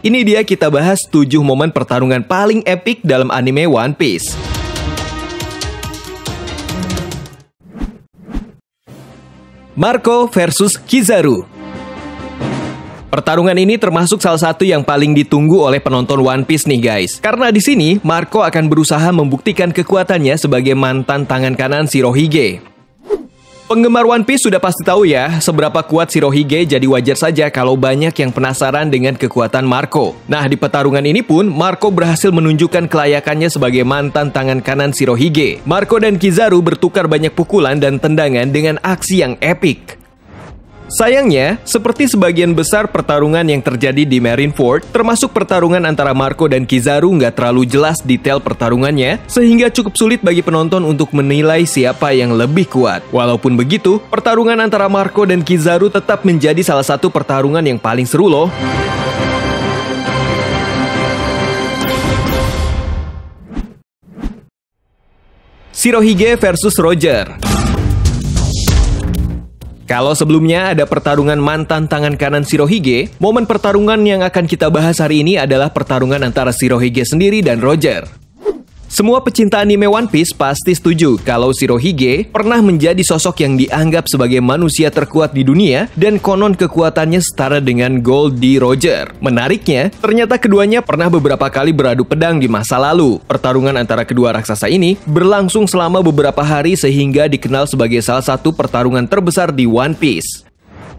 Ini dia kita bahas 7 momen pertarungan paling epik dalam anime One Piece. Marco versus Kizaru. Pertarungan ini termasuk salah satu yang paling ditunggu oleh penonton One Piece nih guys. Karena di sini Marco akan berusaha membuktikan kekuatannya sebagai mantan tangan kanan Shirohige. Penggemar One Piece sudah pasti tahu ya seberapa kuat Shirohige, jadi wajar saja kalau banyak yang penasaran dengan kekuatan Marco. Nah, di pertarungan ini pun Marco berhasil menunjukkan kelayakannya sebagai mantan tangan kanan Shirohige. Marco dan Kizaru bertukar banyak pukulan dan tendangan dengan aksi yang epik. Sayangnya, seperti sebagian besar pertarungan yang terjadi di Marineford, termasuk pertarungan antara Marco dan Kizaru nggak terlalu jelas detail pertarungannya, sehingga cukup sulit bagi penonton untuk menilai siapa yang lebih kuat. Walaupun begitu, pertarungan antara Marco dan Kizaru tetap menjadi salah satu pertarungan yang paling seru loh. Shirohige versus Roger. Kalau sebelumnya ada pertarungan mantan tangan kanan Shirohige, momen pertarungan yang akan kita bahas hari ini adalah pertarungan antara Shirohige sendiri dan Roger. Semua pecinta anime One Piece pasti setuju kalau Shirohige pernah menjadi sosok yang dianggap sebagai manusia terkuat di dunia dan konon kekuatannya setara dengan Goldie Roger. Menariknya, ternyata keduanya pernah beberapa kali beradu pedang di masa lalu. Pertarungan antara kedua raksasa ini berlangsung selama beberapa hari sehingga dikenal sebagai salah satu pertarungan terbesar di One Piece.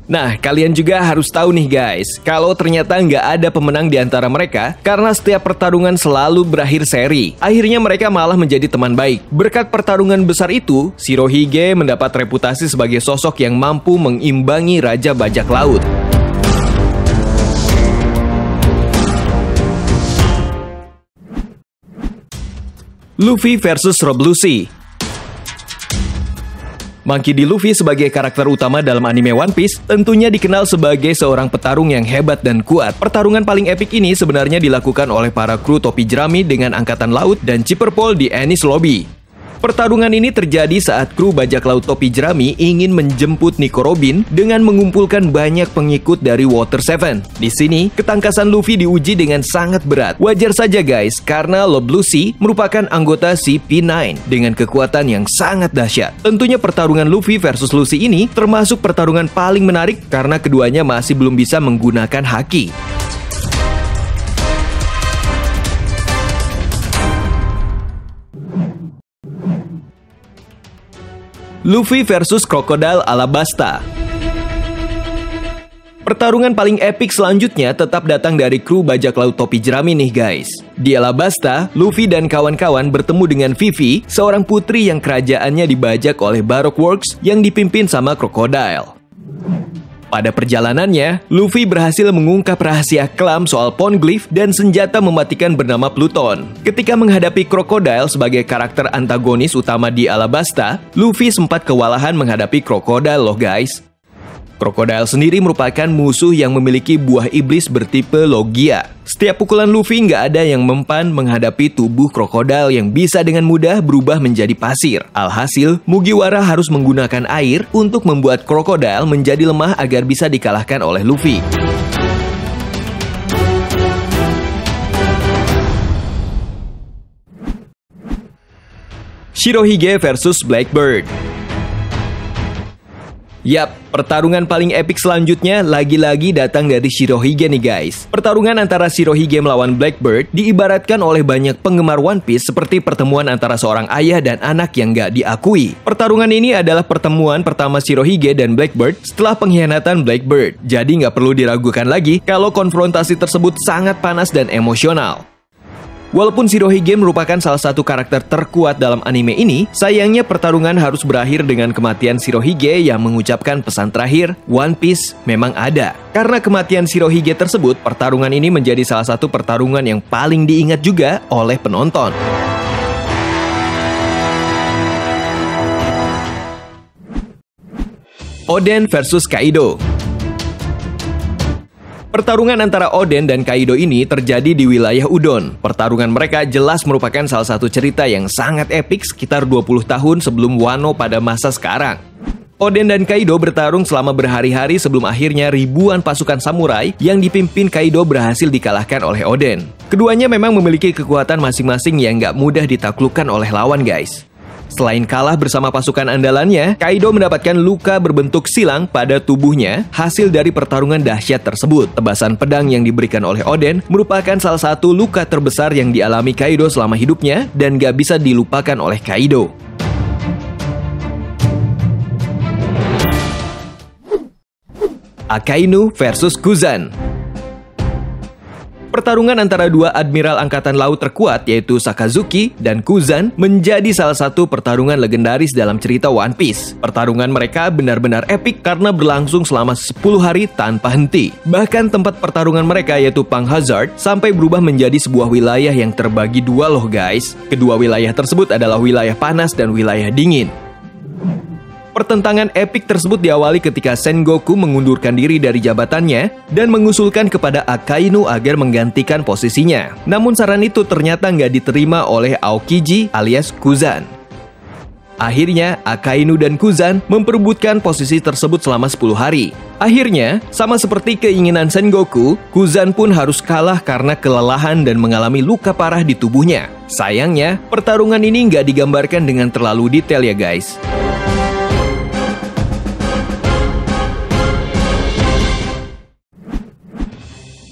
Nah, kalian juga harus tahu nih guys, kalau ternyata nggak ada pemenang di antara mereka karena setiap pertarungan selalu berakhir seri. Akhirnya mereka malah menjadi teman baik. Berkat pertarungan besar itu, Shirohige mendapat reputasi sebagai sosok yang mampu mengimbangi Raja Bajak Laut. Luffy versus Rob Lucci. Monkey D. Luffy sebagai karakter utama dalam anime One Piece tentunya dikenal sebagai seorang petarung yang hebat dan kuat. Pertarungan paling epik ini sebenarnya dilakukan oleh para kru topi jerami dengan Angkatan Laut dan Chipper Pole di Enies Lobby. Pertarungan ini terjadi saat kru bajak laut topi jerami ingin menjemput Nico Robin dengan mengumpulkan banyak pengikut dari Water 7. Di sini, ketangkasan Luffy diuji dengan sangat berat. Wajar saja guys, karena Rob Lucci merupakan anggota CP9 dengan kekuatan yang sangat dahsyat. Tentunya pertarungan Luffy versus Lucci ini termasuk pertarungan paling menarik karena keduanya masih belum bisa menggunakan haki. Luffy versus Crocodile Alabasta. Pertarungan paling epik selanjutnya tetap datang dari kru bajak laut topi jerami nih guys. Di Alabasta, Luffy dan kawan-kawan bertemu dengan Vivi, seorang putri yang kerajaannya dibajak oleh Baroque Works yang dipimpin sama Crocodile. Pada perjalanannya, Luffy berhasil mengungkap rahasia kelam soal Poneglyph dan senjata mematikan bernama Pluton. Ketika menghadapi Crocodile sebagai karakter antagonis utama di Alabasta, Luffy sempat kewalahan menghadapi Crocodile loh guys. Crocodile sendiri merupakan musuh yang memiliki buah iblis bertipe Logia. Setiap pukulan Luffy nggak ada yang mempan menghadapi tubuh Crocodile yang bisa dengan mudah berubah menjadi pasir. Alhasil, Mugiwara harus menggunakan air untuk membuat Crocodile menjadi lemah agar bisa dikalahkan oleh Luffy. Shirohige versus Blackbird. Yap, pertarungan paling epik selanjutnya lagi-lagi datang dari Shirohige nih guys. Pertarungan antara Shirohige melawan Blackbird diibaratkan oleh banyak penggemar One Piece seperti pertemuan antara seorang ayah dan anak yang gak diakui. Pertarungan ini adalah pertemuan pertama Shirohige dan Blackbird setelah pengkhianatan Blackbird. Jadi gak perlu diragukan lagi kalau konfrontasi tersebut sangat panas dan emosional. Walaupun Shirohige merupakan salah satu karakter terkuat dalam anime ini, sayangnya pertarungan harus berakhir dengan kematian Shirohige yang mengucapkan pesan terakhir, One Piece memang ada. Karena kematian Shirohige tersebut, pertarungan ini menjadi salah satu pertarungan yang paling diingat juga oleh penonton. Oden versus Kaido. Pertarungan antara Oden dan Kaido ini terjadi di wilayah Udon. Pertarungan mereka jelas merupakan salah satu cerita yang sangat epik sekitar 20 tahun sebelum Wano pada masa sekarang. Oden dan Kaido bertarung selama berhari-hari sebelum akhirnya ribuan pasukan samurai yang dipimpin Kaido berhasil dikalahkan oleh Oden. Keduanya memang memiliki kekuatan masing-masing yang gak mudah ditaklukkan oleh lawan, guys. Selain kalah bersama pasukan andalannya, Kaido mendapatkan luka berbentuk silang pada tubuhnya hasil dari pertarungan dahsyat tersebut. Tebasan pedang yang diberikan oleh Oden merupakan salah satu luka terbesar yang dialami Kaido selama hidupnya dan gak bisa dilupakan oleh Kaido. Akainu versus Kuzan. Pertarungan antara dua admiral angkatan laut terkuat yaitu Sakazuki dan Kuzan menjadi salah satu pertarungan legendaris dalam cerita One Piece. Pertarungan mereka benar-benar epik karena berlangsung selama 10 hari tanpa henti. Bahkan tempat pertarungan mereka yaitu Pang Hazard sampai berubah menjadi sebuah wilayah yang terbagi dua loh guys. Kedua wilayah tersebut adalah wilayah panas dan wilayah dingin. Pertentangan epik tersebut diawali ketika Sengoku mengundurkan diri dari jabatannya dan mengusulkan kepada Akainu agar menggantikan posisinya. Namun saran itu ternyata nggak diterima oleh Aokiji alias Kuzan. Akhirnya, Akainu dan Kuzan memperebutkan posisi tersebut selama 10 hari. Akhirnya, sama seperti keinginan Sengoku, Kuzan pun harus kalah karena kelelahan dan mengalami luka parah di tubuhnya. Sayangnya, pertarungan ini nggak digambarkan dengan terlalu detail ya guys.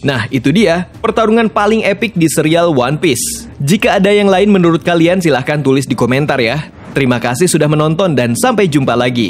Nah, itu dia pertarungan paling epik di serial One Piece. Jika ada yang lain menurut kalian, silahkan tulis di komentar ya. Terima kasih sudah menonton dan sampai jumpa lagi.